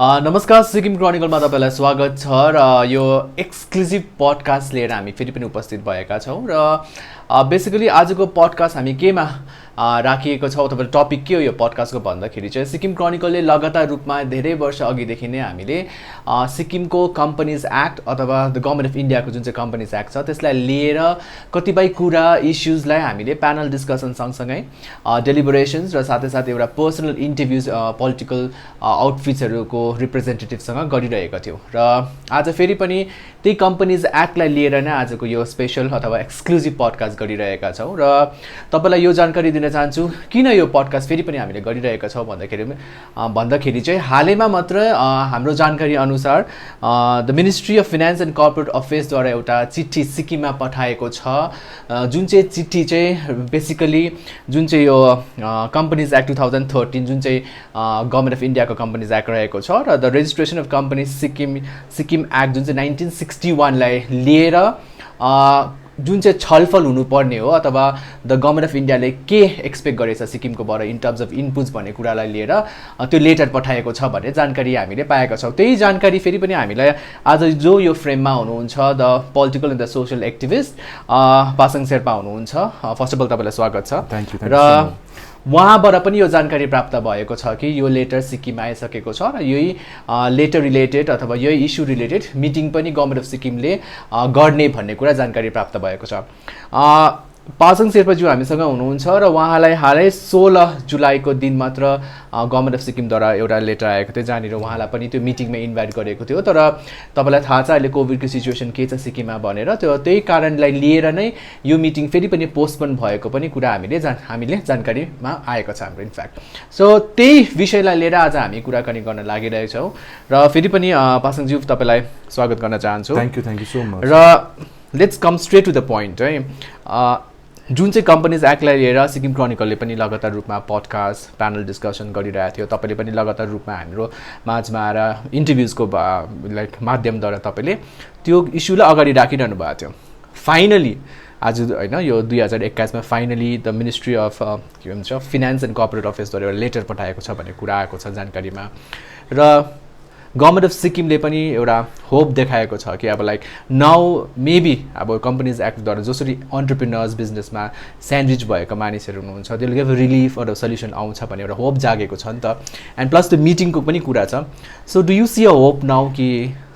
नमस्कार, सिक्किम क्रोनिकलमा तपाईँलाई स्वागत छ र यो एक्सक्लुजिभ पडकास्ट लिएर हामी फेरि पनि उपस्थित भएका छौँ र बेसिकली आजको पडकास्ट हामी केमा राखिएको छ अथवा टपिक के हो यो पडकास्टको भन्दाखेरि चाहिँ सिक्किम क्रोनिकलले लगातार रूपमा धेरै वर्ष अघिदेखि नै हामीले सिक्किमको कम्पनीज एक्ट अथवा द गभर्मेन्ट अफ इन्डियाको जुन चाहिँ कम्पनीज एक्ट छ त्यसलाई लिएर कतिपय कुरा इस्युजलाई हामीले प्यानल डिस्कसन सँगसँगै डेलिबरेसन्स र साथै साथै एउटा पर्सनल इन्टरभ्युज पोलिटिकल आउटफिट्सहरूको रिप्रेजेन्टेटिभसँग गरिरहेका थियौँ र आज फेरि पनि त्यही कम्पनीज एक्टलाई लिएर नै आजको यो स्पेसल अथवा एक्सक्लुजिभ पडकास्ट गरिरहेका छौँ र तपाईँलाई यो जानकारी दिन चाहन्छु किन यो पडकास्ट फेरि पनि हामीले गरिरहेका छौँ भन्दाखेरि चाहिँ हालैमा मात्र हाम्रो जानकारी अनुसार the ministry of finance and corporate अफेयर्सद्वारा एउटा चिठी सिक्किममा पठाएको छ जुन चाहिँ चिठी चाहिँ बेसिकली जुन चाहिँ यो कम्पनीज एक्ट 2013 जुन चाहिँ गभर्मेन्ट अफ इन्डियाको कम्पनीज एक्ट रहेको छ र the registration of company Sikkim act जुन चाहिँ 1961 लाई लिएर जुन चाहिँ छलफल हुनुपर्ने हो अथवा द गभर्मेन्ट अफ इन्डियाले के एक्सपेक्ट गरेछ सिक्किमकोबाट इन टर्म्स अफ इनपुट्स भन्ने कुरालाई लिएर त्यो लेटर पठाएको छ भन्ने जानकारी हामीले पाएका छौँ। त्यही जानकारी फेरि पनि हामीलाई आज जो यो फ्रेममा हुनुहुन्छ the political and the social activist Pasang Sherpa हुनुहुन्छ। फर्स्ट अफ अल तपाईँलाई स्वागत छ। Thank you. र उहाँबाट पनि यो जानकारी प्राप्त भएको छ कि यो लेटर सिक्किम आइसकेको छ र यही लेटर रिलेटेड अथवा यही इस्यु रिलेटेड मिटिङ पनि गभर्मेन्ट अफ सिक्किमले गर्ने भन्ने कुरा जानकारी प्राप्त भएको छ। पासाङ शेर्पाज्यू हामीसँग हुनुहुन्छ र उहाँलाई हालै 16 जुलाईको दिन मात्र गभर्मेन्ट अफ सिक्किमद्वारा एउटा लेटर आएको थियो जहाँनिर उहाँलाई पनि त्यो मिटिङमा इन्भाइट गरेको थियो। तर तपाईँलाई थाहा छ अहिले कोभिडको सिचुएसन के छ सिक्किममा भनेर त्यही कारणलाई लिएर नै यो मिटिङ फेरि पनि पोस्टपोन भएको पनि कुरा हामीले जानकारीमा आएको छ हाम्रो इनफ्याक्ट। सो त्यही विषयलाई लिएर आज हामी कुराकानी गर्न लागिरहेछौँ र फेरि पनि पासाङज्यू तपाईँलाई स्वागत गर्न चाहन्छु। Thank you so much. र let's come straight to the point है। जुन चाहिँ कम्पनीज एक्टलाई लिएर सिक्किम क्रोनिकलले पनि लगातार रूपमा पडकास्ट प्यानल डिस्कसन गरिरहेको थियो। तपाईँले पनि लगातार रूपमा हाम्रो माझमा आएर इन्टरभ्युजको माध्यमद्वारा तपाईँले त्यो इस्युलाई अगाडि राखिरहनु भएको थियो। फाइनली आज होइन यो 2021 मा फाइनली द मिनिस्ट्री अफ के भन्छ फिनान्स एन्ड कर्पोरेट अफेयर्सद्वारा एउटा लेटर पठाएको छ भन्ने कुरा आएको छ जानकारीमा र गभर्मेन्ट अफ सिक्किमले पनि एउटा होप देखाएको छ कि अब नाउ मेबी अब कम्पनीज एक्टद्वारा जसरी अन्टरप्रिनर्स बिजनेसमा स्यान्डविच भएको मानिसहरू हुनुहुन्छ त्यसले गिभ रिलिफ अर सल्युसन आउँछ भन्ने एउटा होप जागेको छ नि त। एन्ड प्लस त्यो मिटिङको पनि कुरा छ। So do you see a hope now कि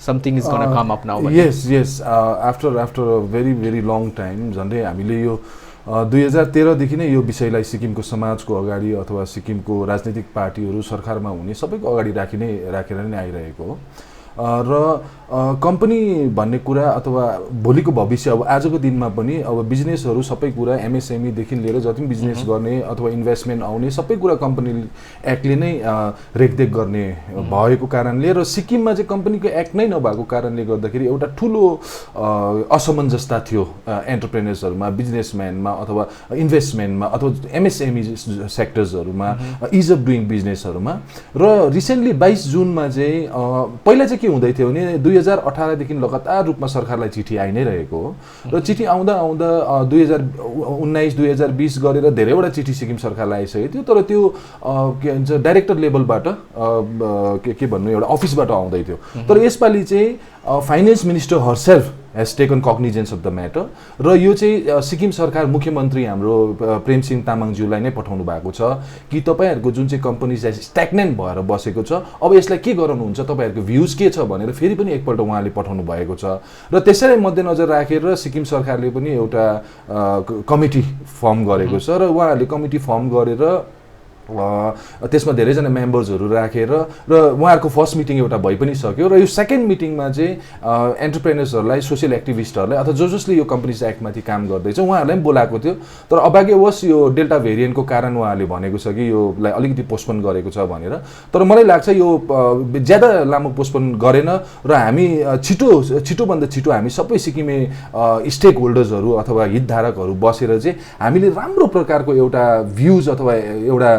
something is gonna come up now? Yes after a very long time झन्डै हामीले यो 2013 देखि नै यो विषयलाई सिक्किमको समाजको अगाडि अथवा सिक्किमको राजनीतिक पार्टीहरू सरकारमा हुने सबैको अगाडि राखेर नै आइरहेको हो र कम्पनी भन्ने कुरा अथवा भोलिको भविष्य अब आजको दिनमा पनि अब बिजनेसहरू सबै कुरा एमएसएमई देखि लिएर जति पनि बिजनेस गर्ने अथवा इन्भेस्टमेन्ट आउने सबै कुरा कम्पनी एक्टले नै रेखदेख गर्ने भएको कारणले र सिक्किममा चाहिँ कम्पनीको एक्ट नै नभएको कारणले गर्दाखेरि एउटा ठुलो असमञ्जसता थियो एन्टरप्रेनर्सहरूमा बिजनेसम्यानमा अथवा इन्भेस्टमेन्टमा अथवा एमएसएमई सेक्टर्सहरूमा इज अफ डुइङ बिजनेसहरूमा। र रिसेन्टली 22 जुनमा चाहिँ पहिला चाहिँ के हुँदै थियो भने 2018 देखि लगातार रूपमा सरकारलाई चिठी आइ नै रहेको हो र चिठी आउँदा 2019-2020 गरेर धेरैवटा चिठी सिक्किम सरकारलाई आइसकेको थियो। तर त्यो के भन्छ डाइरेक्टर लेभलबाट के भन्नु एउटा अफिसबाट आउँदै थियो। तर यसपालि चाहिँ finance minister herself has taken cognizance of the matter र यो चाहिँ सिक्किम सरकार मुख्यमन्त्री हाम्रो प्रेमसिंह तामाङज्यूलाई नै पठाउनु भएको छ कि तपाईँहरूको जुन चाहिँ कम्पनी स्ट्याग्नेन्ट भएर बसेको छ अब यसलाई के गराउनुहुन्छ तपाईँहरूको भ्युज के छ भनेर फेरि पनि एकपल्ट उहाँले पठाउनु भएको छ। र त्यसैलाई मध्यनजर राखेर सिक्किम सरकारले पनि एउटा कमिटी फर्म गरेको छ र उहाँहरूले कमिटी फर्म गरेर त्यसमा धेरैजना मेम्बर्सहरू राखेर र उहाँहरूको फर्स्ट मिटिङ एउटा भइ पनि सक्यो र यो सेकेन्ड मिटिङमा चाहिँ एन्टरप्रेनर्सहरूलाई सोसियल एक्टिभिस्टहरूलाई अथवा जसले यो कम्पनीज एक्टमाथि काम गर्दैछ उहाँहरूलाई पनि बोलाएको थियो। तर अभाग्यवश यो डेल्टा भेरिएन्टको कारण उहाँहरूले भनेको छ कि योलाई अलिकति पोस्टपोन गरेको छ भनेर। तर मलाई लाग्छ यो ज्यादा लामो पोस्टपोन गरेन र हामी छिटोभन्दा छिटो हामी सबै सिक्किमे स्टेक होल्डर्सहरू अथवा हितधारकहरू बसेर चाहिँ हामीले राम्रो प्रकारको एउटा भ्युज अथवा एउटा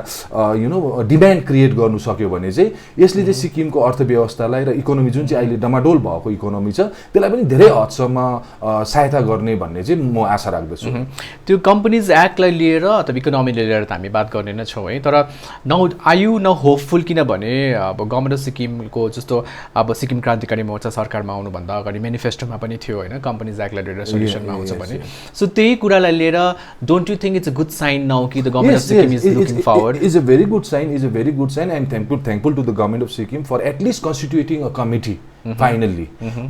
डिमान्ड क्रिएट गर्नु सक्यो भने चाहिँ यसले चाहिँ सिक्किमको अर्थव्यवस्थालाई र इकोनोमी जुन चाहिँ अहिले डमाडोल भएको इकोनोमी छ त्यसलाई पनि धेरै हदसम्म सहायता गर्ने भन्ने चाहिँ म आशा राख्दछु। त्यो कम्पनीज एक्टलाई लिएर अथवा इकोनोमीलाई लिएर त हामी बात गर्ने नै छौँ है, तर आयु होपफुल किनभने अब गभर्मेन्ट अफ सिक्किमको जस्तो अब सिक्किम क्रान्तिकारी मोर्चा सरकारमा आउनुभन्दा अगाडि मेनिफेस्टोमा पनि थियो होइन कम्पनीज एक्टलाई लिएर सोल्युसनमा आउँछ भने, सो त्यही कुरालाई लिएर don't you think it's a good sign now कि the government of Sikkim is looking forward? Is a very good sign I am thankful to the government of Sikkim for at least constituting a committee finally.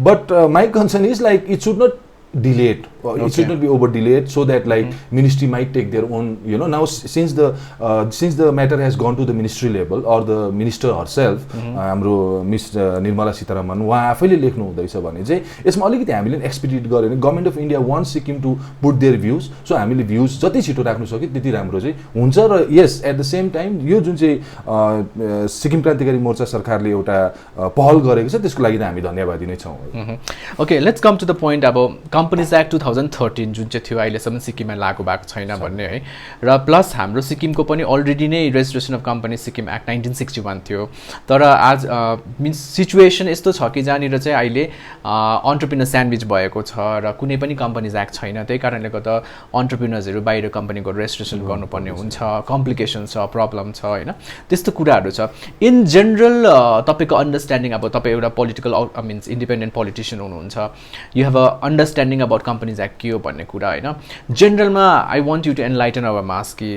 But my concern is like it should not delay it. It should not be over delayed so that like ministry might take their own, now since the matter has gone to the ministry level or the minister herself, हाम्रो miss Nirmala Sitharaman उहाँ आफैले लेख्नु हुँदैछ भने चाहिँ यसमा अलिकति हामीले एक्सपिडिट गऱ्यो भने government of India wants Sikkim to put their views, so हामीले भ्युज जति छिटो राख्नु सक्यो त्यति राम्रो चाहिँ हुन्छ। र यस एट द सेम टाइम यो जुन चाहिँ सिक्किम क्रान्तिकारी मोर्चा सरकारले एउटा पहल गरेको छ त्यसको लागि हामी धन्यवादी नै छौँ। Okay, let's come to the point. अब कम्पनीज एक्ट 2013 जुन चाहिँ थियो अहिलेसम्म सिक्किममा लागू भएको छैन भन्ने है, र प्लस हाम्रो सिक्किमको पनि अलरेडी नै registration of company Sikkim act 1961 थियो, तर आज मिन्स सिचुएसन यस्तो छ कि जहाँनिर चाहिँ अहिले अन्टरप्रिनर स्यान्डविच भएको छ र कुनै पनि कम्पनीज एक्ट छैन, त्यही कारणले गर्दा अन्टरप्रिनर्सहरू बाहिर कम्पनीको रेजिस्ट्रेसन गर्नुपर्ने हुन्छ, कम्प्लिकेसन छ, प्रब्लम छ होइन, त्यस्तो कुराहरू छ। इन जेनरल तपाईँको अन्डरस्ट्यान्डिङ, अब तपाईँ एउटा पोलिटिकल मिन्स इन्डिपेन्डेन्ट पोलिटिसियन हुनुहुन्छ, you have a understanding about companies act के हो भन्ने कुरा होइन, जेनरलमा I want you to enlighten our mass कि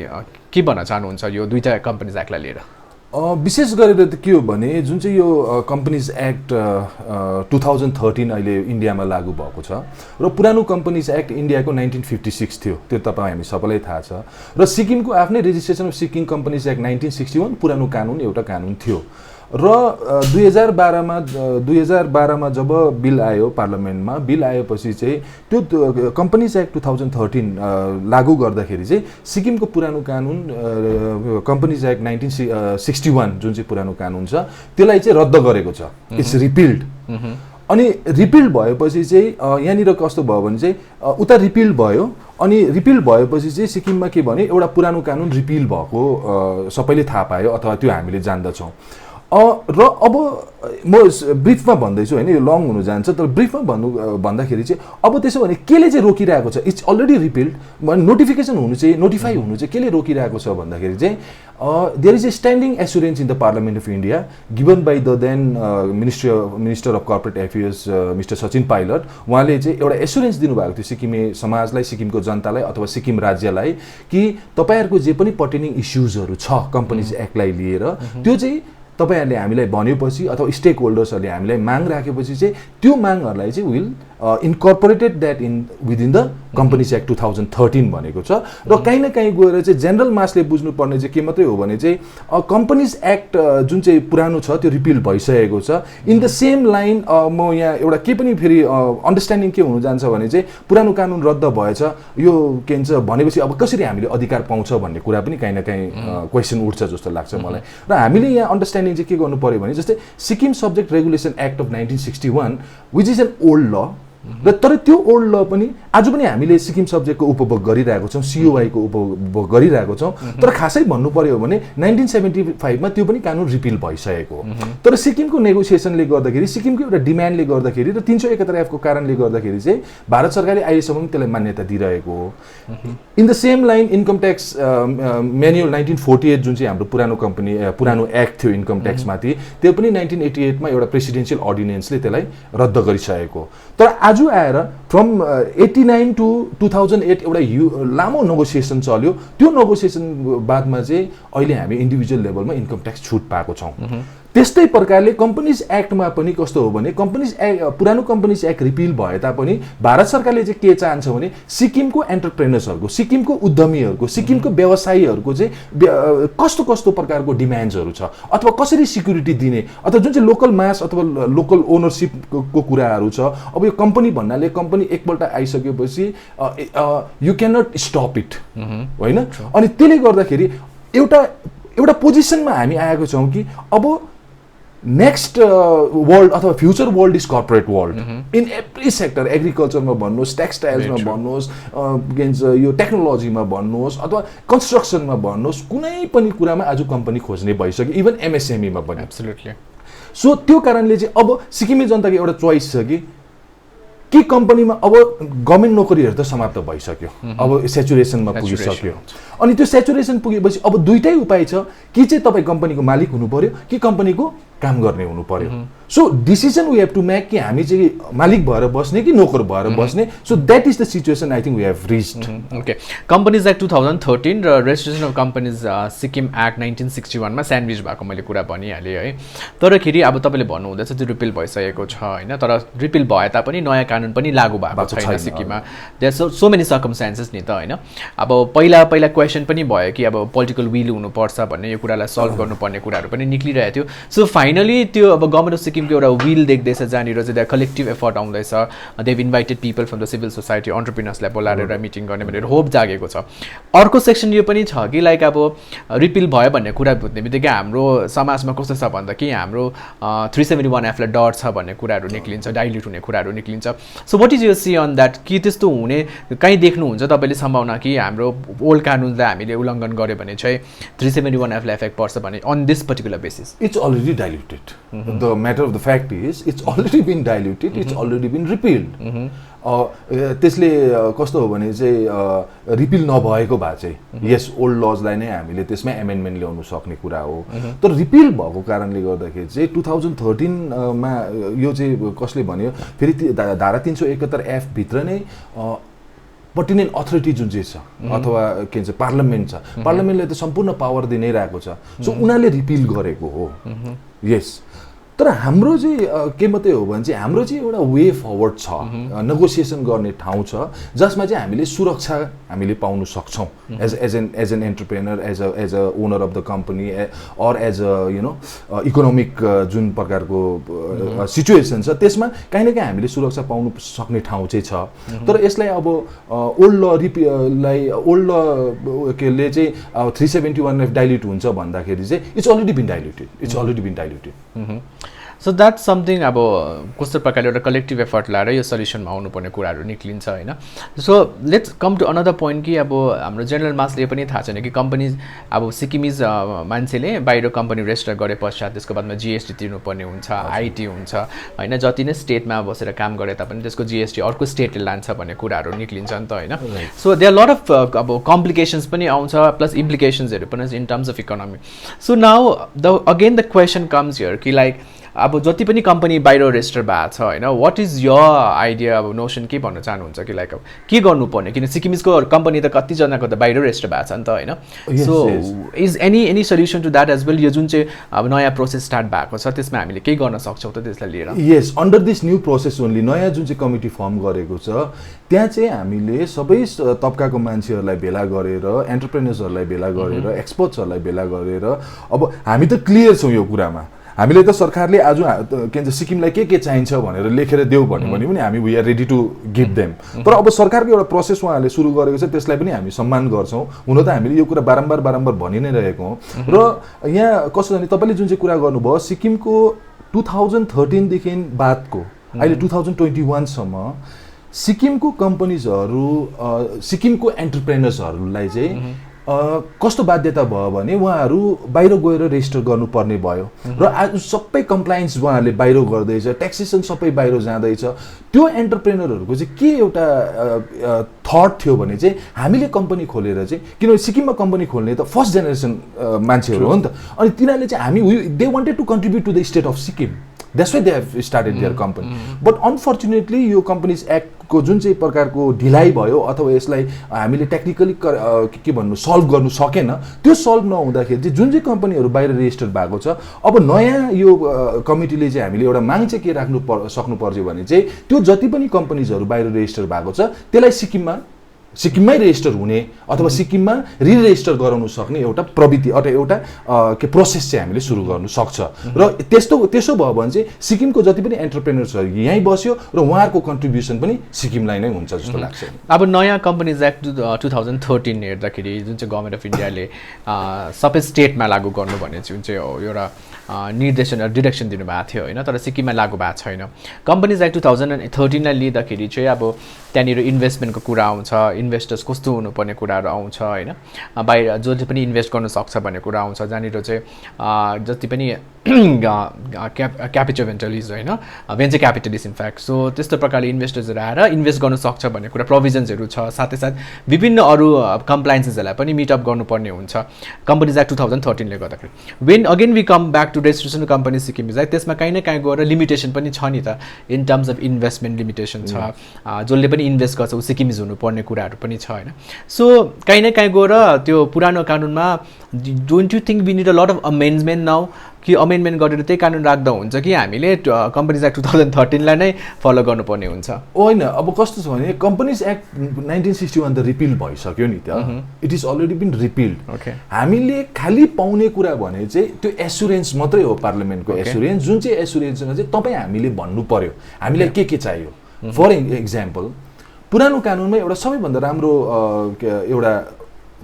के भन्न चाहनुहुन्छ यो दुईवटा कम्पनीज एक्टलाई लिएर? विशेष गरेर त के हो भने जुन चाहिँ यो कम्पनीज एक्ट 2013 अहिले इन्डियामा लागू भएको छ र पुरानो कम्पनीज एक्ट इन्डियाको 1956 थियो, त्यो तपाईँ हामी सबैलाई थाहा छ, र सिक्किमको आफ्नै registration of Sikkim companies act 1961 पुरानो कानुन एउटा कानुन थियो। र 2012 मा जब बिल आयो पार्लियामेन्टमा, बिल आएपछि चाहिँ त्यो कम्पनीज एक्ट 2013 लागू गर्दाखेरि चाहिँ सिक्किमको पुरानो कानुन कम्पनीज एक्ट 1961 जुन चाहिँ पुरानो कानुन छ त्यसलाई चाहिँ रद्द गरेको छ, इट्स रिपिल्ड। अनि रिपिल्ड भएपछि चाहिँ यहाँनिर कस्तो भयो भने चाहिँ उता रिपिल्ड भयो, अनि रिपिल भएपछि चाहिँ सिक्किममा के भने एउटा पुरानो कानुन रिपिल भएको सबैले थाहा पायो अथवा त्यो हामीले जान्दछौँ। र अब म ब्रिफमा भन्दैछु होइन, यो लङ हुनु जान्छ, तर ब्रिफमा भन्दाखेरि चाहिँ अब त्यसो भने केले चाहिँ रोकिरहेको छ? इट्स अलरेडी रिपिल्ड, नोटिफिकेसन हुनु चाहिँ नोटिफाई हुनु चाहिँ केले रोकिरहेको छ भन्दाखेरि चाहिँ there is a standing assurance in the parliament of India given by the then minister of corporate affairs mister Sachin Pilot. उहाँले चाहिँ एउटा एस्युरेन्स दिनुभएको थियो सिक्किमे समाजलाई, सिक्किमको जनतालाई अथवा सिक्किम राज्यलाई कि तपाईँहरूको जे पनि पर्टेनिङ इस्युजहरू छ कम्पनीज एक्टलाई लिएर त्यो चाहिँ तपाईहरुले हामीलाई भनेपछि अथवा स्टेक होल्डर्सहरुले हामीलाई माग राखेपछि चाहिँ त्यो मागहरुलाई चाहिँ will incorporated that in within the companies act 2013 भनेको छ। र कहीँ न कहीँ गएर चाहिँ जेनरल मासले बुझ्नु पर्ने चाहिँ के मात्रै हो भने चाहिँ कम्पनीज एक्ट जुन चाहिँ पुरानो छ त्यो रिपिल भइसकेको छ। इन द सेम लाइन म यहाँ एउटा के पनि फेरि अन्डरस्ट्यान्डिङ के हुन जान्छ भने चाहिँ पुरानो कानुन रद्द भएछ यो के भन्छ भनेपछि अब कसरी हामीले अधिकार पाउँछ भन्ने कुरा पनि कहीँ न कहीँ क्वेसन उठ्छ जस्तो लाग्छ मलाई। र हामीले यहाँ अन्डरस्ट्यान्डिङ चाहिँ के गर्नु पर्यो भने जस्तै Sikkim subject regulation act of 1961 which is an old law, र तर त्यो ओल्ड ल पनि आज पनि हामीले सिक्किम सब्जेक्टको उपभोग गरिरहेको छौँ, सिओआईको उपभोग गरिरहेको छौँ। तर खासै भन्नु पर्यो भने 1975 मा त्यो पनि कानुन रिपिल भइसकेको हो। तर सिक्किमको नेगोसिएसनले गर्दाखेरि सिक्किमको एउटा डिमान्डले गर्दाखेरि र 371 F को कारणले गर्दाखेरि चाहिँ भारत सरकारले अहिलेसम्म त्यसलाई मान्यता दिइरहेको हो। In the same line income tax manual 1948 जुन चाहिँ हाम्रो पुरानो एक्ट थियो इन्कम ट्याक्समाथि, त्यो पनि 1988 मा एउटा प्रेसिडेन्सियल अर्डिनेन्सले त्यसलाई रद्द गरिसकेको। तर आज आएर फ्रम 89 टु 2008 एउटा लामो नेगोसिएसन चल्यो। त्यो नेगोसिएसन बादमा चाहिँ अहिले हामी इन्डिभिजुअल लेभलमा इन्कम ट्याक्स छुट पाएको छौँ। त्यस्तै प्रकारले कम्पनीज एक्टमा पनि कस्तो हो भने पुरानो कम्पनीज एक्ट रिपिल भए तापनि भारत सरकारले चाहिँ के चाहन्छ भने सिक्किमको एन्टरप्रेनर्सहरूको, सिक्किमको उद्यमीहरूको, सिक्किमको व्यवसायीहरूको चाहिँ कस्तो कस्तो प्रकारको डिमान्ड्सहरू छ अथवा कसरी सिक्युरिटी दिने अथवा जुन चाहिँ लोकल मास अथवा लोकल ओनरसिपको कुराहरू छ। अब यो कम्पनी भन्नाले कम्पनी एकपल्ट आइसकेपछि you can not stop it होइन। अनि त्यसले गर्दाखेरि एउटा पोजिसनमा हामी आएको छौँ कि अब नेक्स्ट वर्ल्ड अथवा future world is corporate world in every sector एग्रिकल्चरमा भन्नुहोस् टेक्सटाइल्समा भन्नुहोस् के भन्छ यो टेक्नोलोजीमा भन्नुहोस् अथवा कन्स्ट्रक्सनमा भन्नुहोस् कुनै पनि कुरामा आज कम्पनी खोज्ने भइसक्यो इभन एमएसएमईमा पनि एब्सोल्युटली सो त्यो कारणले चाहिँ अब सिक्किमे जनताको एउटा चोइस छ कि कम्पनीमा अब गभर्मेन्ट नोकरीहरू त समाप्त भइसक्यो अब सेचुरेसनमा पुगिसक्यो अनि त्यो सेचुरेसन पुगेपछि अब दुईटै उपाय छ कि चाहिँ तपाईँ कम्पनीको मालिक हुनु पर्यो कि कम्पनीको काम गर्ने हुनु पर्यो so decision we have to make कि हामी चाहिँ मालिक भएर बस्ने कि नोकर भएर बस्ने so that is the situation I think we have reached okay companies act 2013 र registration of companies Sikkim act 1961 मा स्यान्डविच भएको मैले कुरा भनिहालेँ है तरखेरि अब तपाईँले भन्नुहुँदैछ त्यो रिपिल भइसकेको छ होइन तर रिपिल भए तापनि नयाँ कानुन पनि लागू भएको छैन सिक्किममा देयर सो मेनी सर्कमस्टान्सेस नि त होइन अब पहिला क्वेसन पनि भयो कि अब पोलिटिकल विल हुनुपर्छ भन्ने यो कुरालाई सल्भ गर्नुपर्ने कुराहरू पनि निक्लिरहेको थियो सो फाइनली त्यो अब गभर्मेन्ट अफ सिक्किमको एउटा विल देख्दैछ जहाँनिर चाहिँ कलेक्टिभ एफर्ट आउँदैछ they've invited people from the civil society अन्टरप्रिनर्सलाई बोलाएर एउटा मिटिङ गर्ने भनेर होप जागेको छ अर्को सेक्सन यो पनि छ कि लाइक अब रिपिल भयो भन्ने कुरा बुझ्ने बित्तिकै हाम्रो समाजमा कस्तो छ भन्दा कि हाम्रो 371F लाई डर छ भन्ने कुराहरू निक्लिन्छ डाइल्युट हुने कुराहरू निक्लिन्छ so what is your see on that कि त्यस्तो हुने कहीँ देख्नुहुन्छ तपाईँले सम्भावना कि हाम्रो ओल्ड कानुनलाई हामीले उल्लङ्घन गऱ्यो भने चाहिँ 371F लाई इफेक्ट पर्छ भने on this particular basis it's already diluted the matter of the fact is it's already been diluted it's already been repealed त्यसले कस्तो हो भने चाहिँ रिपिल नभएको भए चाहिँ यस ओल्ड लजलाई नै हामीले त्यसमै एमेन्डमेन्ट ल्याउनु सक्ने कुरा हो तर रिपिल भएको कारणले गर्दाखेरि चाहिँ 2013 मा यो चाहिँ कसले भन्यो फेरि धारा 371F भित्र नै पर्टिनेन्ट अथोरिटी जुन चाहिँ छ अथवा के भन्छ पार्लियामेन्ट छ पार्लियामेन्टले त सम्पूर्ण पावर दिइ नै रहेको छ सो उनीहरूले रिपिल गरेको हो यस तर हाम्रो चाहिँ के मात्रै हो भने चाहिँ हाम्रो चाहिँ एउटा वे फरवर्ड छ नेगोसिएसन गर्ने ठाउँ छ जसमा चाहिँ हामीले सुरक्षा हामीले पाउन सक्छौँ as an entrepreneur as a owner of the company or as a you know economic जुन प्रकारको सिचुएसन छ त्यसमा काहीँ न काहीँ हामीले सुरक्षा पाउनु सक्ने ठाउँ चाहिँ छ तर यसलाई अब ओल्ड ल केले चाहिँ 371F डाइल्युट हुन्छ भन्दाखेरि चाहिँ it's already been diluted so that's something अब कस्तो प्रकारले एउटा कलेक्टिभ एफर्ट लाएर यो सल्युसनमा आउनुपर्ने कुराहरू निक्लिन्छ होइन so let's come to another point कि अब हाम्रो जेनरल मासले पनि थाहा छैन कि कम्पनीज अब सिक्किमिज मान्छेले बाहिर कम्पनी रेजिस्टर गरे पश्चात त्यसको बादमा जिएसटी तिर्नुपर्ने हुन्छ आइटी हुन्छ होइन जति नै स्टेटमा बसेर काम गरे तापनि त्यसको जिएसटी अर्को स्टेटले लान्छ भन्ने कुराहरू निक्लिन्छ नि त होइन so they are lot of अब कम्प्लिकेसन्स पनि आउँछ प्लस इम्प्लिकेसन्सहरू पनि in terms of economy so now again the question comes here कि लाइक अब जति पनि कम्पनी बाहिर रेजिस्टर भएको छ होइन वाट इज यर आइडिया अब नोसन के भन्न चाहनुहुन्छ कि लाइक अब के गर्नुपर्ने किन सिक्किमिजको कम्पनी त कतिजनाको त बाहिर रेजिस्टर भएको छ नि त होइन so is any solution to that as well यो जुन चाहिँ अब नयाँ प्रोसेस स्टार्ट भएको छ त्यसमा हामीले केही गर्न सक्छौँ त त्यसलाई लिएर yes under this new process only नयाँ जुन चाहिँ कमिटी फर्म गरेको छ त्यहाँ चाहिँ हामीले सबै तबकाको मान्छेहरूलाई भेला गरेर एन्टरप्रेनर्सहरूलाई भेला गरेर एक्सपर्ट्सहरूलाई भेला गरेर अब हामी त क्लियर छौँ यो कुरामा हामीले त सरकारले आज के भन्छ सिक्किमलाई के चाहिन्छ भनेर लेखेर देऊ भन्यो भने पनि हामी we are ready to give them तर अब सरकारको एउटा प्रोसेस उहाँहरूले सुरु गरेको छ त्यसलाई पनि हामी सम्मान गर्छौँ हुन त हामीले यो कुरा बारम्बार भनि नै रहेको हौँ र यहाँ कस्तो भने तपाईँले जुन चाहिँ कुरा गर्नुभयो सिक्किमको 2013 देखि बादको अहिले 2021 सम्म सिक्किमको कम्पनीजहरू सिक्किमको एन्टरप्रेनर्सहरूलाई चाहिँ कस्तो बाध्यता भयो भने उहाँहरू बाहिर गएर रेजिस्टर गर्नुपर्ने भयो र आज सबै कम्प्लायन्स उहाँहरूले बाहिर गर्दैछ ट्याक्सेसन सबै बाहिर जाँदैछ त्यो एन्टरप्रेनरहरूको चाहिँ के एउटा थट थियो भने चाहिँ हामीले कम्पनी खोलेर चाहिँ किनभने सिक्किममा कम्पनी खोल्ने त फर्स्ट जेनेरेसन मान्छेहरू हो नि त अनि तिनीहरूले चाहिँ हामी they wanted to contribute to the state of Sikkim that's why they have started their company but unfortunately यो कम्पनीज एक्टको जुन चाहिँ प्रकारको ढिलाइ भयो अथवा यसलाई हामीले टेक्निकली के भन्नु सल्भ गर्नु सकेन त्यो सल्भ नहुँदाखेरि चाहिँ जुन चाहिँ कम्पनीहरू बाहिर रेजिस्टर भएको छ अब नयाँ यो कमिटीले चाहिँ हामीले एउटा माग चाहिँ के राख्नु सक्नुपर्छ भने चाहिँ त्यो जति पनि कम्पनीजहरू बाहिर रेजिस्टर भएको छ त्यसलाई सिक्किममा सिक्किममै रेजिस्टर हुने अथवा सिक्किममा रिरेजिस्टर गराउन सक्ने एउटा प्रविधि अथवा एउटा के प्रोसेस चाहिँ हामीले सुरु गर्नु सक्छ र त्यसो भयो भने चाहिँ सिक्किमको जति पनि एन्टरप्रेनर्सहरू यहीँ बस्यो र उहाँहरूको कन्ट्रिब्युसन पनि सिक्किमलाई नै हुन्छ जस्तो लाग्छ। अब नयाँ कम्पनीज एक्ट 2013 हेर्दाखेरि जुन चाहिँ गभर्मेन्ट अफ इन्डियाले सबै स्टेटमा लागू गर्नु भन्ने जुन चाहिँ एउटा डिरेक्सन दिनुभएको थियो होइन, तर सिक्किममा लागू भएको छैन। कम्पनीज एक्ट 2013लाई लिँदाखेरि चाहिँ अब त्यहाँनिर इन्भेस्टमेन्टको कुरा आउँछ, इन्भेस्टर्स कस्तो हुनुपर्ने कुराहरू आउँछ होइन, बाहिर जसले पनि इन्भेस्ट गर्न सक्छ भन्ने कुरा आउँछ, जहाँनिर चाहिँ जति पनि क्यापिटल भेन्चरलिस्ट होइन, भेन्चर क्यापिटलिस्ट इनफ्याक्ट, सो त्यस्तो प्रकारले इन्भेस्टर्सहरू आएर इन्भेस्ट गर्न सक्छ भन्ने कुरा प्रोभिजन्सहरू छ। साथै साथ विभिन्न अरू कम्प्लायन्सेसहरूलाई पनि मिटअप गर्नुपर्ने हुन्छ कम्पनीज एक्ट 2013ले गर्दाखेरि। When again we come back to registration company Sikkim act, त्यसमा काहीँ न काहीँ गएर लिमिटेसन पनि छ नि त, in terms of investment limitation छ, जसले पनि इन्भेस्ट गर्छ ऊ सिक्किमिज हुनुपर्ने कुराहरू पनि छ होइन। सो काहीँ न काहीँ गएर त्यो पुरानो कानुनमा don't you think we need a lot of amendment now, कि अमेन्डमेन्ट गरेर त्यही कानुन राख्दा हुन्छ कि हामीले कम्पनीज एक्ट 2013लाई नै फलो गर्नुपर्ने हुन्छ? होइन, अब कस्तो छ भने कम्पनीज एक्ट 1961 त रिपिल भइसक्यो नि त, it is already been repealed. हामीले खालि पाउने कुरा भने चाहिँ त्यो एस्युरेन्स मात्रै हो, पार्लियामेन्टको एस्युरेन्स, जुन चाहिँ एस्युरेन्समा चाहिँ तपाईँ हामीले भन्नु पर्यो हामीलाई के चाहियो। फर एक्जाम्पल पुरानो कानुनमा एउटा सबैभन्दा राम्रो एउटा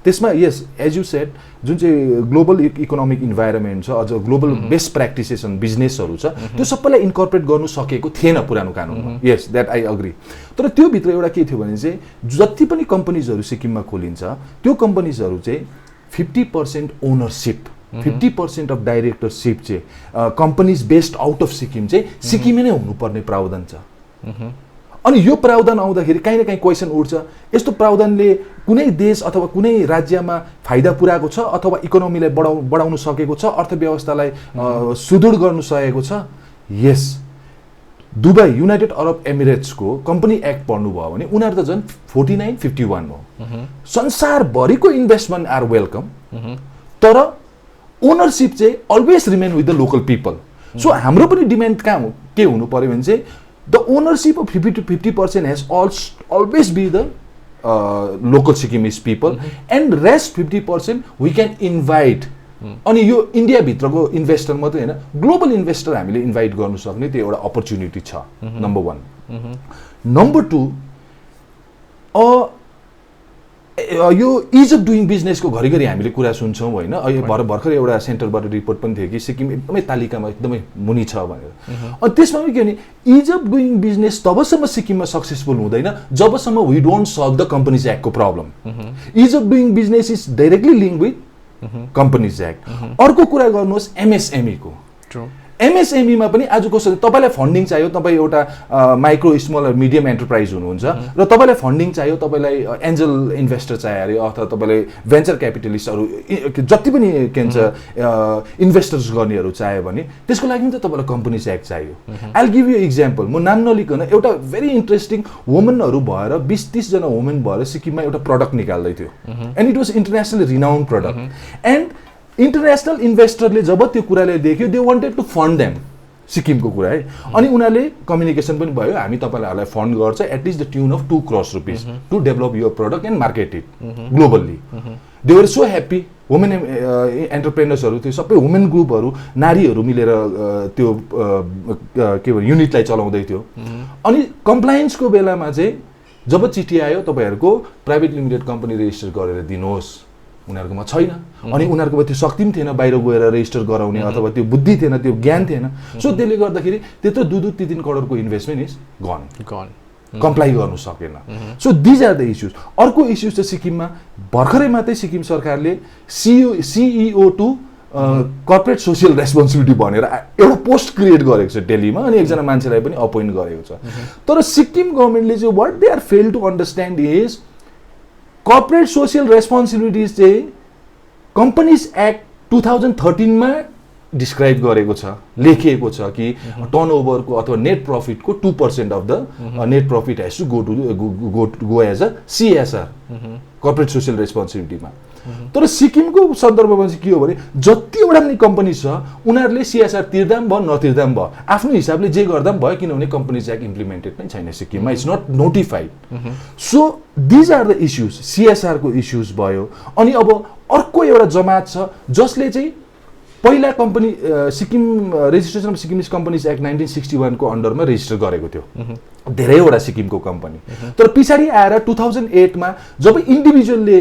त्यसमा यस एज यु सेड जुन चाहिँ ग्लोबल इकोनोमिक इन्भाइरोमेन्ट छ, अझ ग्लोबल बेस्ट प्र्याक्टिसेस एन्ड बिजनेसहरू छ, त्यो सबैलाई इन्कर्पोरेट गर्नु सकेको थिएन पुरानो कानुनमा। यस द्याट आई अग्री। तर त्योभित्र एउटा के थियो भने चाहिँ जति पनि कम्पनीजहरू सिक्किममा खोलिन्छ त्यो कम्पनीजहरू चाहिँ 50% ओनरसिप, 50% अफ डाइरेक्टरसिप चाहिँ companies based out of Sikkim चाहिँ सिक्किमै नै हुनुपर्ने प्रावधान छ। अनि यो प्रावधान आउँदाखेरि काहीँ न काहीँ क्वेसन उठ्छ, यस्तो प्रावधानले कुनै देश अथवा कुनै राज्यमा फाइदा पुर्याएको छ अथवा इकोनोमीलाई बढाउन सकेको छ, अर्थव्यवस्थालाई सुदृढ गर्नु सकेको छ? यस, दुबई युनाइटेड अरब एमिरेट्सको कम्पनी एक्ट पढ्नुभयो भने उनीहरू त झन् 4951 हो। संसारभरिको इन्भेस्टमेन्ट आर वेलकम, तर ओनरसिप चाहिँ always remain with the local people. So हाम्रो पनि डिमान्ड कहाँ के हुनु पर्यो भने चाहिँ the ownership of 50 to 50% has always be the local Sikkimese people, and rest 50% we can invite. अनि यो इन्डिया भित्रको इन्भेस्टर मात्रै हैन, ग्लोबल इन्भेस्टर हामीले इन्भाइट गर्न सक्ने त्यो एउटा अपर्च्युनिटी छ, नम्बर 1। नम्बर 2, यो इज अफ डुइङ बिजनेसको घरिघरि हामीले कुरा सुन्छौँ होइन। भर्खर एउटा सेन्टरबाट रिपोर्ट पनि थियो कि सिक्किम एकदमै तालिकामा एकदमै मुनि छ भनेर। अनि त्यसमा पनि के भने इज अफ डुइङ बिजनेस तबसम्म सिक्किममा सक्सेसफुल हुँदैन जबसम्म we don't solve the companies एक्टको problem. Ease of doing business is directly link with companies act. अर्को कुरा गर्नुहोस् एमएसएमई को। एमएसएमईमा पनि आजको तपाईँलाई फन्डिङ चाहियो, तपाईँ एउटा माइक्रो स्मल मिडियम एन्टरप्राइज हुनुहुन्छ र तपाईँलाई फन्डिङ चाहियो, तपाईँलाई एन्जल इन्भेस्टर चाहियो अरे अथवा तपाईँलाई भेन्चर क्यापिटलिस्टहरू जति पनि के भन्छ इन्भेस्टर्स गर्नेहरू चाहियो भने त्यसको लागि त तपाईँलाई कम्पनीज एक्ट चाहियो। आई गिभ यु इक्जाम्पल, म नाम नलिकन एउटा भेरी इन्ट्रेस्टिङ वुमनहरू भएर 20-30 जना वुमेन भएर सिक्किममा एउटा प्रडक्ट निकाल्दै थियो, and it was internationally renowned product. And international इन्भेस्टरले जब त्यो कुराले देख्यो they wanted to fund them, सिक्किमको कुरा है। अनि उनीहरूले कम्युनिकेसन पनि भयो, हामी तपाईँहरूलाई फन्ड गर्छ at least the tune of 2 crore rupees to develop your product and market it globally. They were so happy. Women एन्टरप्रेनर्सहरू थियो, सबै वुमेन ग्रुपहरू, नारीहरू मिलेर त्यो के भन्छ युनिटलाई चलाउँदै थियो। अनि कम्प्लायन्सको बेलामा चाहिँ जब चिठी आयो तपाईँहरूको प्राइभेट लिमिटेड कम्पनी रेजिस्टर गरेर दिनुहोस्, उनीहरूकोमा छैन। अनि उनीहरूकोमा त्यो शक्ति पनि थिएन बाहिर गएर रेजिस्टर गराउने अथवा त्यो बुद्धि थिएन, त्यो ज्ञान थिएन। सो त्यसले गर्दाखेरि त्यत्रो 2-3 करोडको इन्भेस्टमेन्ट इज गन, कम्प्लाई गर्नु सकेन। So these are the issues. अर्को इस्युज चाहिँ सिक्किममा भर्खरै मात्रै सिक्किम सरकारले CEO to corporate social responsibility भनेर एउटा पोस्ट क्रिएट गरेको छ दिल्लीमा, अनि एकजना मान्छेलाई पनि अपोइन्ट गरेको छ। तर सिक्किम गभर्मेन्टले चाहिँ what they are fail to understand is corporate social responsibilities चाहिँ कम्पनीज एक्ट 2013मा डिस्क्राइब गरेको छ, लेखिएको छ कि टर्नओभरको अथवा नेट प्रफिटको 2% of the net profit has to go as a CSR, corporate social रेस्पोन्सिबिलिटीमा। तर सिक्किमको सन्दर्भमा चाहिँ के हो भने जतिवटा पनि कम्पनी छ उनीहरूले CSR तिर्दा पनि भयो नतिर्दा पनि भयो आफ्नो हिसाबले जे गर्दा पनि भयो किनभने कम्पनीज एक्ट इम्प्लिमेन्टेड नै छैन सिक्किममा it's not notified so these are the issues CSR को इस्युज भयो अनि अब अर्को एउटा जमात छ जसले चाहिँ पहिला company Sikkim registration of Sikkimese companies act 1961 को अन्डरमा रेजिस्टर गरेको थियो धेरैवटा सिक्किमको कम्पनी तर पछाडि आएर 2008 मा जब इन्डिभिजुअलले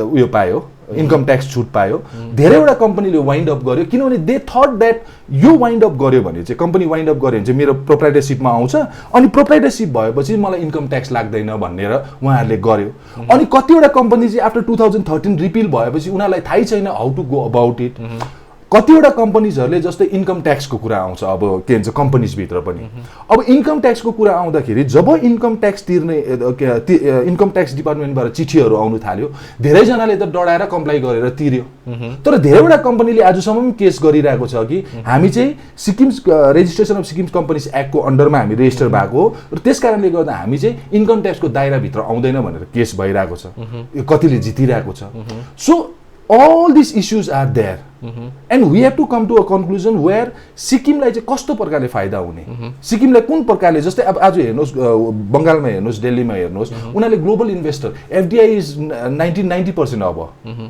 उयो पायो इन्कम ट्याक्स छुट पायो धेरैवटा कम्पनीले वाइन्ड अप गर्यो किनभने दे थट द्याट यो वाइन्ड अप गर्यो भने चाहिँ कम्पनी वाइन्ड अप गर्यो भने चाहिँ मेरो प्रोप्राइटरसिपमा आउँछ अनि प्रोप्राइटरसिप भएपछि मलाई इन्कम ट्याक्स लाग्दैन भनेर उहाँहरूले गर्यो अनि कतिवटा कम्पनी चाहिँ आफ्टर 2013 रिपिल भएपछि उनीहरूलाई थाहै छैन how to go about it कतिवटा कम्पनीजहरूले जस्तै इन्कम ट्याक्सको कुरा आउँछ अब के भन्छ कम्पनीजभित्र पनि अब इन्कम ट्याक्सको कुरा आउँदाखेरि जब इन्कम ट्याक्स तिर्ने इन्कम ट्याक्स डिपार्टमेन्टबाट चिठीहरू आउनु थाल्यो धेरैजनाले त डराएर कम्प्लाई गरेर तिर्यो तर धेरैवटा कम्पनीले आजसम्म पनि केस गरिरहेको छ कि हामी चाहिँ Sikkim registration of Sikkim companies एक्टको अन्डरमा हामी रेजिस्टर भएको हो र त्यस कारणले गर्दा हामी चाहिँ इन्कम ट्याक्सको दायराभित्र आउँदैन भनेर केस भइरहेको छ कतिले जितिरहेको छ so all these issues are there and we have to come to a conclusion where सिक्किमलाई चाहिँ कस्तो प्रकारले फाइदा हुने सिक्किमलाई कुन प्रकारले जस्तै अब आज हेर्नुहोस् बङ्गालमा हेर्नुहोस् दिल्लीमा हेर्नुहोस् उनीहरूले ग्लोबल इन्भेस्टर FDI इज 90% अब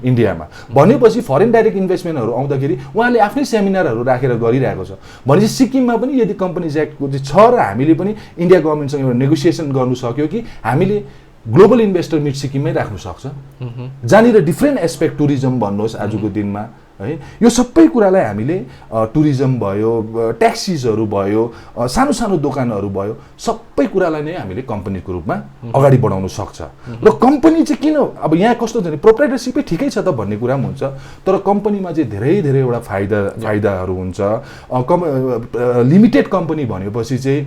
इन्डियामा भनेपछि फरेन डाइरेक्ट इन्भेस्टमेन्टहरू आउँदाखेरि उहाँले आफ्नै सेमिनारहरू राखेर गरिरहेको छ भनेपछि सिक्किममा पनि यदि कम्पनीज एक्टको चाहिँ छ र हामीले पनि इन्डिया गभर्मेन्टसँग एउटा नेगोसिएसन गर्नु सक्यो कि हामीले ग्लोबल इन्भेस्टर मिट सिक्किममै राख्नु सक्छ जहाँनिर डिफ्रेन्ट एस्पेक्ट टुरिज्म भन्नुहोस् आजको दिनमा है यो सबै कुरालाई हामीले टुरिज्म भयो ट्याक्सीजहरू भयो सानो सानो दोकानहरू भयो सबै कुरालाई नै हामीले कम्पनीको रूपमा अगाडि बढाउन सक्छ र कम्पनी चाहिँ किन अब यहाँ कस्तो छ भने प्रोप्राइटरसिपै ठिकै छ त भन्ने कुरा पनि हुन्छ तर कम्पनीमा चाहिँ धेरैवटा फाइदाहरू हुन्छ लिमिटेड कम्पनी भनेपछि चाहिँ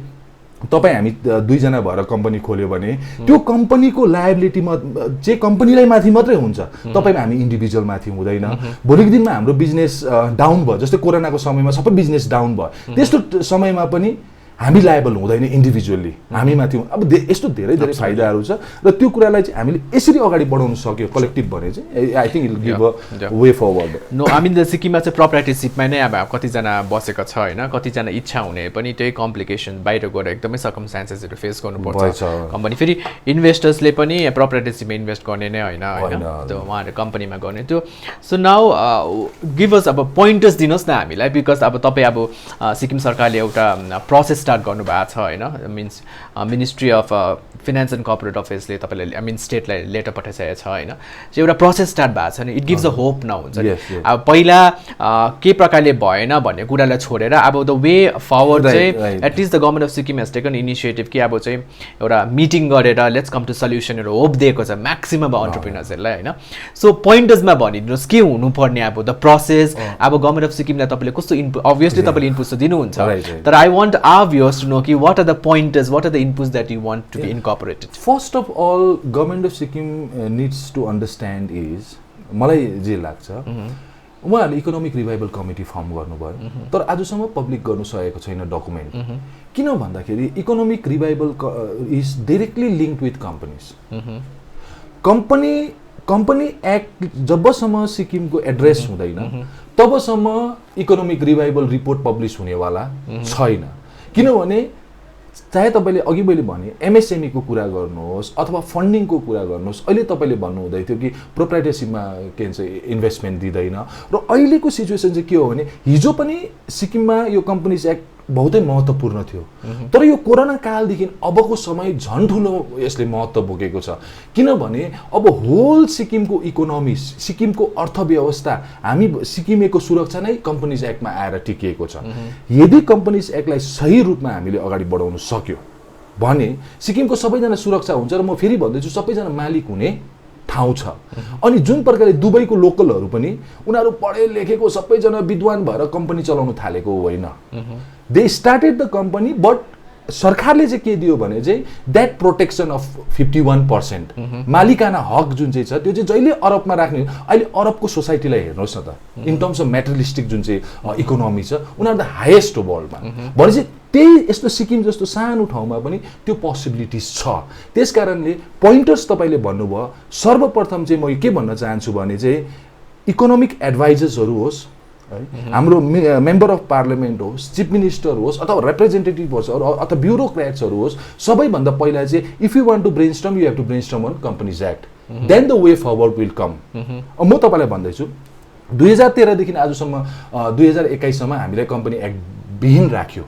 तपाईँ हामी दुईजना भएर कम्पनी खोल्यो भने त्यो कम्पनीको लायबिलिटीमा चाहिँ कम्पनीलाई माथि मात्रै हुन्छ तपाईँ हामी इन्डिभिजुअल माथि हुँदैन भोलिको दिनमा हाम्रो बिजनेस डाउन भयो जस्तै कोरोनाको समयमा सबै बिजनेस डाउन भयो त्यस्तो समयमा पनि हामी लायबल हुँदैन इन्डिभिजुअली हामी माथि अब यस्तो धेरै फाइदाहरू छ र त्यो कुरालाई चाहिँ हामीले यसरी अगाडि बढाउन सक्यो कलेक्टिभ भने चाहिँ I think it give a way forward no I mean the सिक्किममा चाहिँ प्रोप्राइटरसिपमा नै अब कतिजना बसेको छ होइन कतिजना इच्छा हुने पनि त्यही कम्प्लिकेसन बाहिर गएर एकदमै सर्कमस्टान्सेसहरू फेस गर्नुपर्छ कम्पनी फेरि इन्भेस्टर्सले पनि प्रोप्राइटरसिपमा इन्भेस्ट गर्ने नै होइन त्यो उहाँहरू कम्पनीमा गर्ने त्यो सो नाउ गिभ अस अब पोइन्टर्स दिनुहोस् न हामीलाई बिकज अब तपाईँ अब सिक्किम सरकारले एउटा प्रोसेस स्टार्ट गर्नुभएको छ होइन means ministry of finance and corporate अफेयर्सले तपाईँलाई आई मिन स्टेटलाई लेटर पठाइसकेको छ होइन एउटा प्रोसेस स्टार्ट भएको छ नि इट गिभ्स अ होप न हुन्छ नि अब पहिला के प्रकारले भएन भन्ने कुरालाई छोडेर अब द वे फरवर्ड चाहिँ at least the government of Sikkim has taken initiative कि अब चाहिँ एउटा मिटिङ गरेर लेट्स कम टु सल्युसनहरू होप दिएको छ म्याक्सिमम अन्टरप्रिनर्सहरूलाई होइन सो पोइन्टर्समा भनिदिनुहोस् के हुनुपर्ने अब द प्रोसेस अब गभर्मेन्ट अफ सिक्किमलाई तपाईँले कस्तो इनपुट अभियसली तपाईँले इनपुट त दिनुहुन्छ तर I want our viewers to know ki what are the pointers, what are the inputs that you want to be incorporated. First of all, government of Sikkim needs to understand is मलाई जे लाग्छ उहाँहरूले economic revival committee form गर्नुभयो तर आजसम्म public गर्नु सकेको छैन डकुमेन्ट किन भन्दाखेरि economic revival is directly linked with companies company act जबसम्म सिक्किमको एड्रेस हुँदैन तबसम्म इकोनोमिक रिभाइभल रिपोर्ट पब्लिस हुनेवाला छैन किनभने चाहे तपाईँले अघि मैले भने एमएसएमईको कुरा गर्नुहोस् अथवा फन्डिङको कुरा गर्नुहोस् अहिले तपाईँले भन्नुहुँदै थियो कि प्रोप्राइटरसिपमा के भन्छ इन्भेस्टमेन्ट दिँदैन र अहिलेको सिचुएसन चाहिँ के हो भने हिजो पनि सिक्किममा यो कम्पनीज एक्ट बहुतै महत्त्वपूर्ण थियो तर यो कोरोना कालदेखि अबको समय झन् ठुलो यसले महत्त्व बोकेको छ किनभने अब होल सिक्किमको इकोनोमी सिक्किमको अर्थव्यवस्था हामी सिक्किमेको सुरक्षा नै कम्पनीज एक्टमा आएर टिकिएको छ यदि कम्पनीज एक्टलाई सही रूपमा हामीले अगाडि बढाउन सक्यो भने सिक्किमको सबैजना सुरक्षा हुन्छ र म फेरि भन्दैछु सबैजना मालिक हुने ठाउँ छ अनि जुन प्रकारले दुबईको लोकलहरू पनि उनीहरू पढे लेखेको सबैजना विद्वान भएर कम्पनी चलाउन थालेको होइन they started the company but सरकारले चाहिँ के दियो भने चाहिँ द्याट प्रोटेक्सन अफ 51% मालिकाना हक जुन चाहिँ छ त्यो चाहिँ जहिले अरबमा राख्ने अहिले अरबको सोसाइटीलाई हेर्नुहोस् न त इन टर्म्स अफ मेटेरियलिस्टिक जुन चाहिँ इकोनोमी छ उनीहरू द हाइएस्ट हो वर्ल्डमा भनेपछि त्यही यस्तो सिक्किम जस्तो सानो ठाउँमा पनि त्यो पोसिबिलिटिज छ। त्यस कारणले पोइन्टर्स तपाईँले भन्नुभयो, सर्वप्रथम चाहिँ म के भन्न चाहन्छु भने चाहिँ इकोनोमिक एडभाइजर्सहरू होस् है, हाम्रो मेम्बर अफ पार्लियामेन्ट होस्, चिफ मिनिस्टर होस्, अथवा रिप्रेजेन्टेटिभ होस् अथवा ब्युरोक्रेट्सहरू होस्, सबैभन्दा पहिला चाहिँ if you want to brainstorm you have to brainstorm on companies act, then the way forward will come. म तपाईँलाई भन्दैछु 2013 देखि आजसम्म 2021 सम्म हामीलाई कम्पनी एक्ट विहीन राख्यो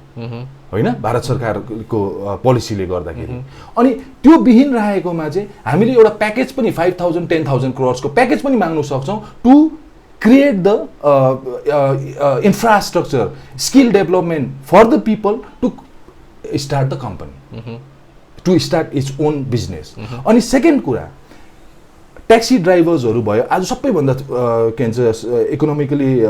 होइन, भारत सरकारको पोलिसीले गर्दाखेरि। अनि त्यो विहीन राखेकोमा चाहिँ हामीले एउटा प्याकेज पनि 5,000 10,000 करोडको प्याकेज पनि माग्न सक्छौँ to create the infrastructure, skill development for the people to start the company, to start its own business. अनि सेकेन्ड कुरा ट्याक्सी ड्राइभर्सहरू भयो, आज सबैभन्दा के भन्छ इकोनोमिकली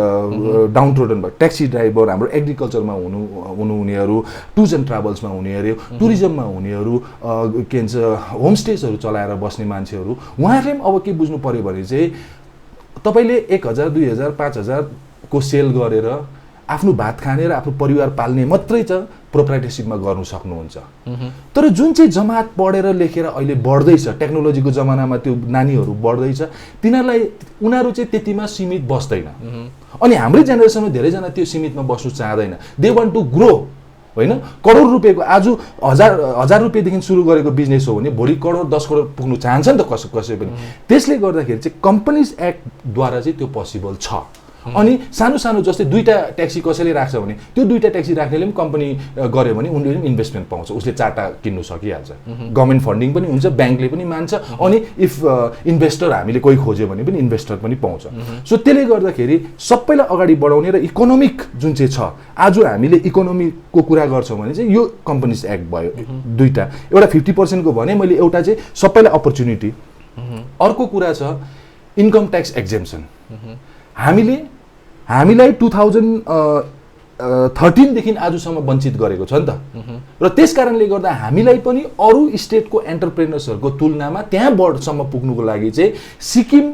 डाउन ट्रोडन भयो ट्याक्सी ड्राइभर, हाम्रो एग्रिकल्चरमा हुनुहुनेहरू, टुर्स एन्ड ट्राभल्समा हुनेहरू, टुरिज्ममा हुनेहरू, के भन्छ होमस्टेजहरू चलाएर बस्ने मान्छेहरू, उहाँहरूले पनि अब के बुझ्नु पऱ्यो भने चाहिँ तपाईँले 1,000 2,000 5,000 को सेल गरेर आफ्नो भात खाने र आफ्नो परिवार पाल्ने मात्रै छ प्रोप्राइटरसिपमा गर्नु सक्नुहुन्छ। तर जुन चाहिँ जमात पढेर लेखेर अहिले बढ्दैछ, टेक्नोलोजीको जमानामा त्यो नानीहरू बढ्दैछ, उनीहरू चाहिँ त्यतिमा सीमित बस्दैन। अनि हाम्रै जेनेरेसनमा धेरैजना त्यो सीमितमा बस्नु चाहँदैन, दे वान्ट टु ग्रो होइन। करोड रुपियाँको आज 1,000 रुपियाँदेखि सुरु गरेको बिजनेस हो भने भोलि करोड 10 करोड पुग्नु चाहन्छ नि त कसै पनि। त्यसले गर्दाखेरि चाहिँ कम्पनीज एक्टद्वारा चाहिँ त्यो पोसिबल छ। अनि सानो सानो जस्तै 2टा ट्याक्सी कसैले राख्छ भने त्यो 2टा ट्याक्सी राख्नेले पनि कम्पनी गर्यो भने उनले पनि इन्भेस्टमेन्ट पाउँछ, उसले 4टा किन्नु सकिहाल्छ, गभर्मेन्ट फन्डिङ पनि हुन्छ, ब्याङ्कले पनि मान्छ, अनि इफ इन्भेस्टर हामीले कोही खोज्यो भने पनि इन्भेस्टर पनि पाउँछ। सो त्यसले गर्दाखेरि सबैलाई अगाडि बढाउने र इकोनोमिक जुन चाहिँ छ, आज हामीले इकोनोमीको कुरा गर्छौँ भने चाहिँ यो कम्पनीज एक्ट भयो 2टा, एउटा 50% को भने मैले, एउटा चाहिँ सबैलाई अपर्च्युनिटी, अर्को कुरा छ इन्कम ट्याक्स एक्जेम्सन। हामीलाई 2013 देखि आजसम्म वञ्चित गरेको छ नि त, र त्यस कारणले गर्दा हामीलाई पनि अरू स्टेटको एन्टरप्रेनर्सहरूको तुलनामा त्यहाँ बढसम्म पुग्नुको लागि चाहिँ Sikkim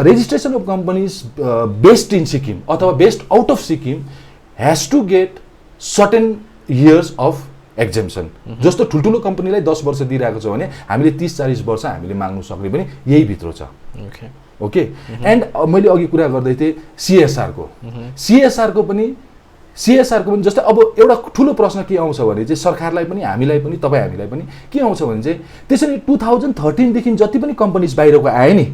registration of companies based in Sikkim अथवा based out of Sikkim has to get certain years of exemption. जस्तो ठुल्ठुलो कम्पनीलाई 10 वर्ष दिइरहेको छ भने हामीले 30-40 वर्ष हामीले माग्नु सक्ने पनि यही भित्र छ। ओके एन्ड मैले अघि कुरा गर्दै थिएँ सिएसआरको पनि जस्तै अब एउटा ठुलो प्रश्न के आउँछ भने चाहिँ सरकारलाई पनि हामीलाई पनि हामीलाई पनि के आउँछ भने चाहिँ त्यसरी 2013 देखि जति पनि कम्पनीज बाहिरको आए नि,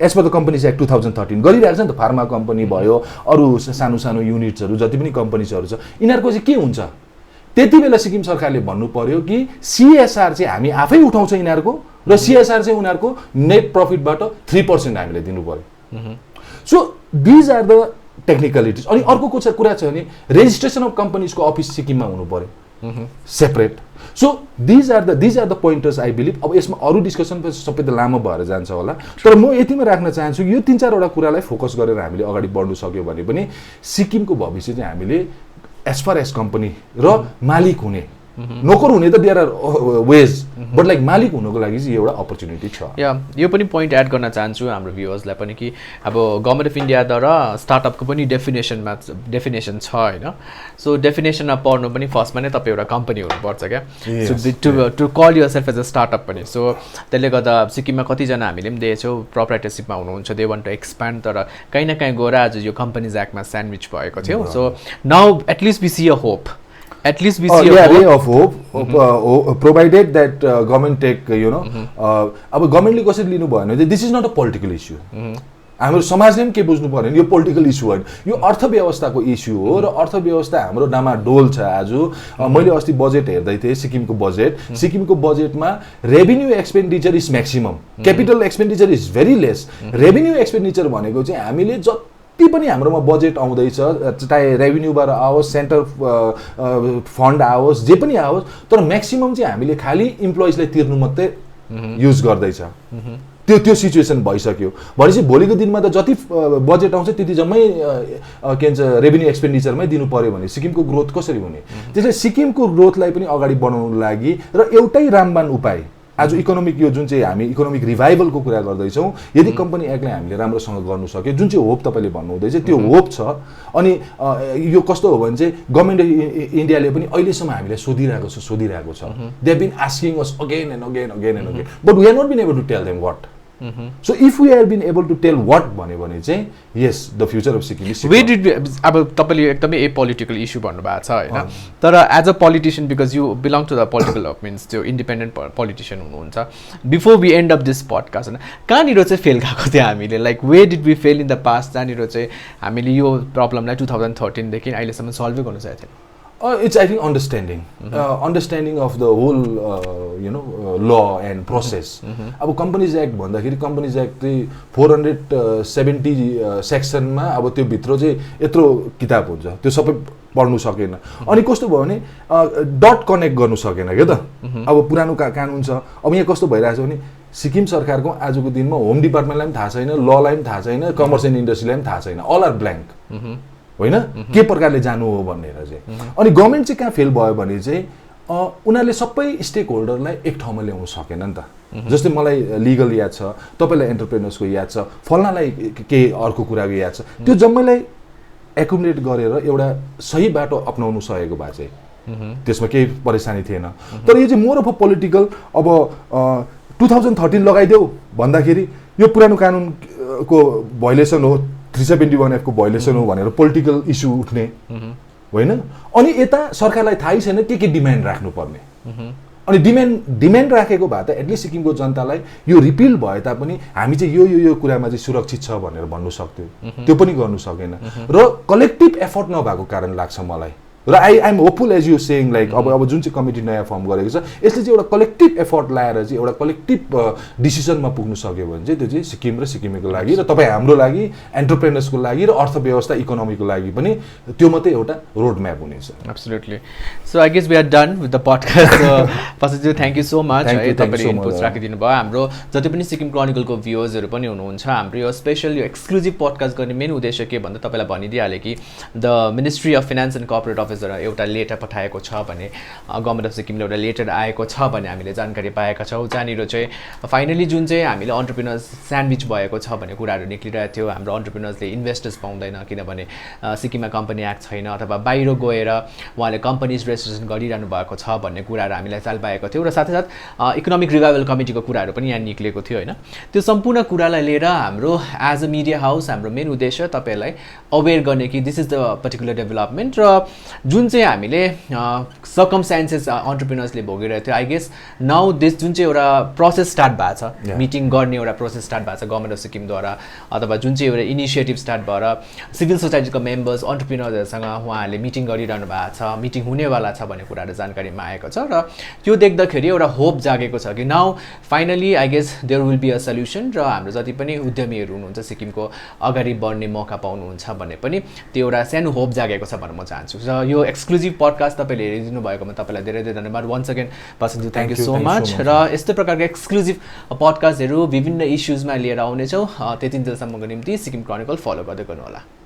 as per the companies act 2013 गरिरहेको छ नि त, फार्मा कम्पनी भयो, अरू सानो सानो युनिट्सहरू जति पनि कम्पनीजहरू छ, यिनीहरूको चाहिँ के हुन्छ त्यति बेला सिक्किम सरकारले भन्नु पर्यो कि सिएसआर चाहिँ हामी आफै उठाउँछ यिनीहरूको, र सिएसआर चाहिँ उनीहरूको नेट प्रफिटबाट 3% हामीले दिनु पर्यो। So these are the technicalities. अनि अर्को कुरा छ भने रेजिस्ट्रेसन अफ कम्पनीजको अफिस सिक्किममा हुनु पर्यो separate. So these are the pointers I believe. अब यसमा अरू डिस्कसन सबै त लामो भएर जान्छ होला, तर म यतिमा राख्न चाहन्छु यो 3-4वटा कुरालाई फोकस गरेर हामीले अगाडि बढ्नु सक्यो भने पनि सिक्किमको भविष्य चाहिँ हामीले एज फार एज कम्पनी र मालिक हुने, नोकर हुने त there are ways, but like मालिक हुनुको लागि चाहिँ एउटा अपर्च्युनिटी छ। यो पनि पोइन्ट एड गर्न चाहन्छु हाम्रो भ्युअर्सलाई पनि कि अब गभर्मेन्ट अफ इन्डियाद्वारा स्टार्टअपको पनि डेफिनेसन छ होइन। सो डेफिनेसनमा पढ्नु पनि फर्स्टमा नै तपाईँ एउटा कम्पनी हुनुपर्छ क्या, so to call yourself as a startup पनि। सो त्यसले गर्दा सिक्किममा कतिजना हामीले पनि देखेछौँ प्रोप्राइटरसिपमा हुनुहुन्छ, दे वान्ट टु एक्सप्यान्ड, तर कहीँ न कहीँ गएर आज यो कम्पनीज एक्टमा स्यान्डविच भएको थियो। So now at least we see a hope, at least we see a ray of hope, provided that government take अब गभर्मेन्टले कसरी लिनु भयो भने this is not a political issue. हाम्रो समाजले पनि के बुझ्नु पर्यो भने यो पोलिटिकल इस्यु होइन, यो अर्थव्यवस्थाको इस्यु हो, र अर्थव्यवस्था हाम्रो डामाडोल छ। आज मैले अस्ति बजेट हेर्दै थिएँ, सिक्किमको बजेटमा revenue expenditure is maximum, capital expenditure is very less. Revenue expenditure भनेको चाहिँ हामीले जति पनि हाम्रोमा बजेट आउँदैछ, चाहे रेभिन्यूबाट आओस्, सेन्टर फन्ड आओस्, जे पनि आओस्, तर म्याक्सिमम चाहिँ हामीले खालि इम्प्लोइजलाई तिर्नु मात्रै युज गर्दैछ। त्यो सिचुएसन भइसक्यो भनेपछि भोलिको दिनमा त जति बजेट आउँछ त्यति जम्मै के भन्छ रेभिन्यू एक्सपेन्डिचरमै दिनु पर्यो भने सिक्किमको ग्रोथ कसरी हुने? त्यसले सिक्किमको ग्रोथलाई पनि अगाडि बढाउनको लागि र एउटै रामबाण उपाय आज इकोनोमिक यो जुन चाहिँ हामी इकोनोमिक रिभाइभलको कुरा गर्दैछौँ, यदि कम्पनी एक्टलाई हामीले राम्रोसँग गर्नु सक्यो, जुन चाहिँ होप तपाईँले भन्नुहुँदैछ त्यो होप छ। अनि यो कस्तो हो भने चाहिँ गभर्मेन्ट अफ इन्डियाले पनि अहिलेसम्म हामीलाई सोधिरहेको छ। They have been asking us again and again, but we are not been able to tell them what. So if we have been able to tell what भन्यो भने चाहिँ yes, the future of Sikkim is secure. Where did we, अब तपाईँले एकदमै ए political issue भन्नुभएको छ होइन, तर as a politician because you belong to the political means त्यो इन्डिपेन्डेन्ट पोलिटिसियन हुनुहुन्छ, before we end of this podcast होइन, कहाँनिर चाहिँ फेल गएको थियो हामीले, like way did we fail in the past, जहाँनिर चाहिँ हामीले यो प्रब्लमलाई 2013देखि अहिलेसम्म सल्भै गर्नु सकेको थिएन? It's, I think, understanding of the whole, law and process. अब Companies Act भन्दाखेरि Companies Act 470 सेक्सनमा अब त्यो भित्र चाहिँ यत्रो किताब हुन्छ, त्यो सबै पढ्नु सकेन। अनि कस्तो भयो भने डट कनेक्ट गर्नु सकेन क्या त। अब पुरानो कानुन छ, अब यहाँ कस्तो भइरहेछ भने सिक्किम सरकारको आजको दिनमा होम डिपार्टमेन्टलाई पनि थाहा छैन, ललाई पनि थाहा छैन, कमर्स एन्ड इन्डस्ट्रीलाई पनि थाहा छैन, अल आर ब्ल्याङ्क होइन, के प्रकारले जानु हो भनेर चाहिँ। अनि गभर्मेन्ट चाहिँ कहाँ फेल भयो भने चाहिँ उनीहरूले सबै स्टेक होल्डरलाई एक ठाउँमा ल्याउनु सकेन नि त। जस्तै मलाई लिगल याद छ, तपाईँलाई एन्टरप्रेनर्सको याद छ, फल्नालाई के अर्को कुराको याद छ, त्यो जम्मैलाई एकुमुलेट गरेर एउटा सही बाटो अपनाउनु सकेको भए चाहिँ त्यसमा केही परेशानी थिएन। तर यो चाहिँ मोर अफ अ पोलिटिकल, अब 2013 लगाइदेऊ भन्दाखेरि यो पुरानो कानुनको भायोलेसन हो, 371F को भायोलेसन हो भनेर पोलिटिकल इस्यु उठ्ने होइन। अनि यता सरकारलाई थाहै छैन के डिमान्ड राख्नुपर्ने। अनि डिमान्ड राखेको भए त एटलिस्ट सिक्किमको जनतालाई यो रिपिल भए तापनि हामी चाहिँ यो कुरामा चाहिँ सुरक्षित छ भनेर भन्नु सक्थ्यो, त्यो पनि गर्नु सकेन। र कलेक्टिभ एफर्ट नभएको कारण लाग्छ मलाई। र I am hopeful as you say like अब जुन चाहिँ कमिटी नयाँ फर्म गरेको छ यसले चाहिँ एउटा कलेक्टिभ एफर्ट लाएर चाहिँ एउटा कलेक्टिभ डिसिसनमा पुग्नु सक्यो भने चाहिँ त्यो चाहिँ सिक्किम र सिक्किमेको लागि र तपाईँ हाम्रो लागि, एन्टरप्रेनर्सको लागि र अर्थव्यवस्था इकोनोमीको लागि पनि त्यो मात्रै एउटा रोड म्याप हुनेछ। Absolutely. So I guess we are done with the podcast. Positive thank you so much है, तपाईँले इनपुट्स राखिदिनु भयो। हाम्रो जति पनि सिक्किम क्रोनिकलको भ्युअर्सहरू पनि हुनुहुन्छ, हाम्रो यो स्पेसल यो एक्सक्लुजिभ पडकास्ट गर्ने मेन उद्देश्य के भन्दा तपाईँलाई भनिदिइहालेँ कि the ministry of finance and corporate office एउटा लेटर पठाएको छ भने, गभर्मेन्ट अफ सिक्किमले एउटा लेटर आएको छ भने हामीले जानकारी पाएका छौँ, जहाँनिर चाहिँ फाइनली जुन चाहिँ हामीले अन्टरप्रिनर्स स्यान्डविच भएको छ भन्ने कुराहरू निक्लिरहेको थियो। हाम्रो अन्टरप्रिनर्सले इन्भेस्टर्स पाउँदैन किनभने सिक्किममा कम्पनी एक्ट छैन, अथवा बाहिर गएर उहाँले कम्पनीज रेजिस्ट्रेसन गरिरहनु भएको छ भन्ने कुराहरू हामीलाई चाल पाएको थियो। र साथै साथ इकोनोमिक रिभाइभल कमिटीको कुराहरू पनि यहाँ निक्लेको थियो होइन। त्यो सम्पूर्ण कुरालाई लिएर हाम्रो एज अ मिडिया हाउस हाम्रो मेन उद्देश्य तपाईँलाई अवेर गर्ने कि this is the particular development, र जुन चाहिँ हामीले सर्कमस्टान्सेस अन्टरप्रिनर्सले भोगिरहेको थियो। आई गेस नाउ दिस जुन चाहिँ एउटा प्रोसेस स्टार्ट भएको छ, मिटिङ गर्ने एउटा प्रोसेस स्टार्ट भएको छ गभर्मेन्ट अफ सिक्किमद्वारा, अथवा जुन चाहिँ एउटा इनिसिएटिभ स्टार्ट भएर सिभिल सोसाइटीको मेम्बर्स अन्टरप्रिनर्सहरूसँग उहाँहरूले मिटिङ गरिरहनु भएको छ, मिटिङ हुनेवाला छ भन्ने कुराहरू जानकारीमा आएको छ। र त्यो देख्दाखेरि एउटा होप जागेको छ कि now finally I guess there will be a solution, र हाम्रो जति पनि उद्यमीहरू हुनुहुन्छ सिक्किमको अगाडि बढ्ने मौका पाउनुहुन्छ भन्ने पनि त्यो एउटा सानो होप जागेको छ भन्न म चाहन्छु। र यो एक्सक्लुजिभ पडकास्ट तपाईँले हेरिदिनु भएकोमा तपाईँलाई धेरै धेरै धन्यवाद। वन्स अगेन पसिजिभ थ्याङ्क यू सो मच। र यस्तै प्रकारको एक्सक्लुजिभ पडकास्टहरू विभिन्न इस्युजमा लिएर आउनेछौँ। त्यतिन्जेलसम्मको निम्ति सिक्किम क्रोनिकल फलो गर्दै गर्नुहोला।